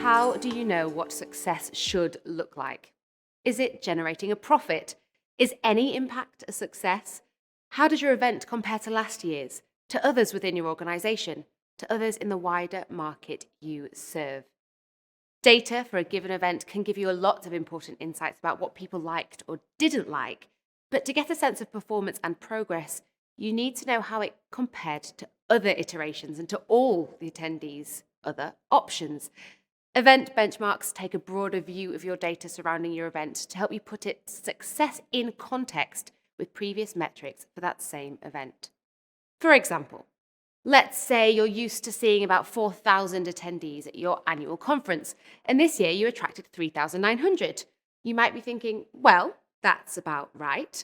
How do you know what success should look like? Is it generating a profit? Is any impact a success? How does your event compare to last year's, to others within your organization, to others in the wider market you serve? Data for a given event can give you a lot of important insights about what people liked or didn't like, but to get a sense of performance and progress, you need to know how it compared to other iterations and to all the attendees' other options. Event benchmarks take a broader view of your data surrounding your event to help you put its success in context with previous metrics for that same event. For example, let's say you're used to seeing about 4,000 attendees at your annual conference, and this year you attracted 3,900. You might be thinking, well, that's about right.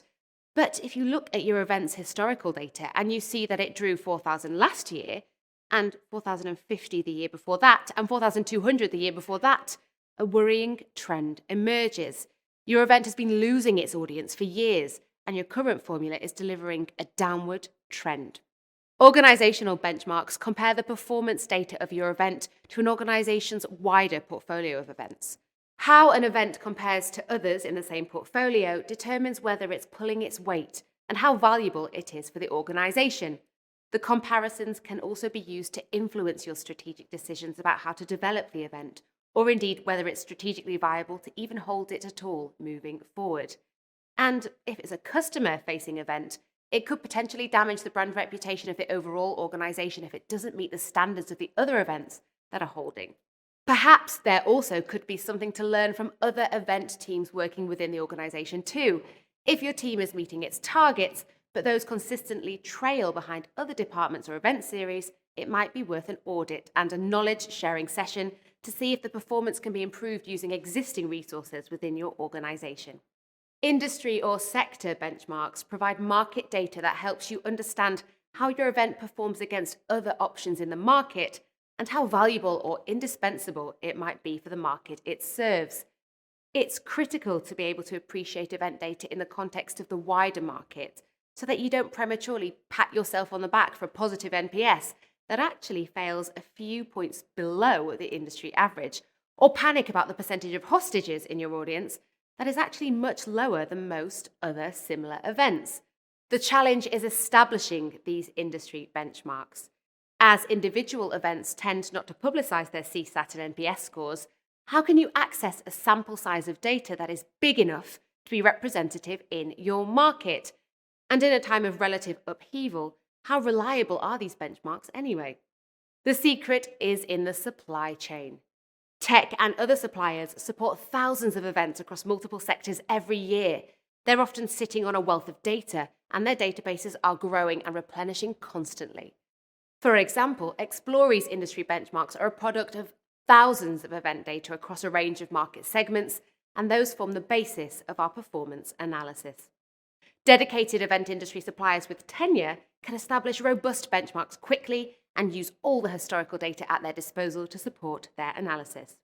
But if you look at your event's historical data and you see that it drew 4,000 last year, and 4,050 the year before that, and 4,200 the year before that, a worrying trend emerges. Your event has been losing its audience for years, and your current formula is delivering a downward trend. Organizational benchmarks compare the performance data of your event to an organization's wider portfolio of events. How an event compares to others in the same portfolio determines whether it's pulling its weight and how valuable it is for the organization. The comparisons can also be used to influence your strategic decisions about how to develop the event, or indeed whether it's strategically viable to even hold it at all moving forward. And if it's a customer-facing event, it could potentially damage the brand reputation of the overall organization if it doesn't meet the standards of the other events that are holding. Perhaps there also could be something to learn from other event teams working within the organization too. If your team is meeting its targets, but those consistently trail behind other departments or event series, it might be worth an audit and a knowledge-sharing session to see if the performance can be improved using existing resources within your organization. Industry or sector benchmarks provide market data that helps you understand how your event performs against other options in the market and how valuable or indispensable it might be for the market it serves. It's critical to be able to appreciate event data in the context of the wider market, so that you don't prematurely pat yourself on the back for a positive NPS that actually fails a few points below the industry average, or panic about the percentage of hostages in your audience that is actually much lower than most other similar events. The challenge is establishing these industry benchmarks. As individual events tend not to publicize their CSAT and NPS scores, how can you access a sample size of data that is big enough to be representative in your market? And in a time of relative upheaval, how reliable are these benchmarks anyway? The secret is in the supply chain. Tech and other suppliers support thousands of events across multiple sectors every year. They're often sitting on a wealth of data, and their databases are growing and replenishing constantly. For example, Exploree's industry benchmarks are a product of thousands of event data across a range of market segments, and those form the basis of our performance analysis. Dedicated event industry suppliers with tenure can establish robust benchmarks quickly and use all the historical data at their disposal to support their analysis.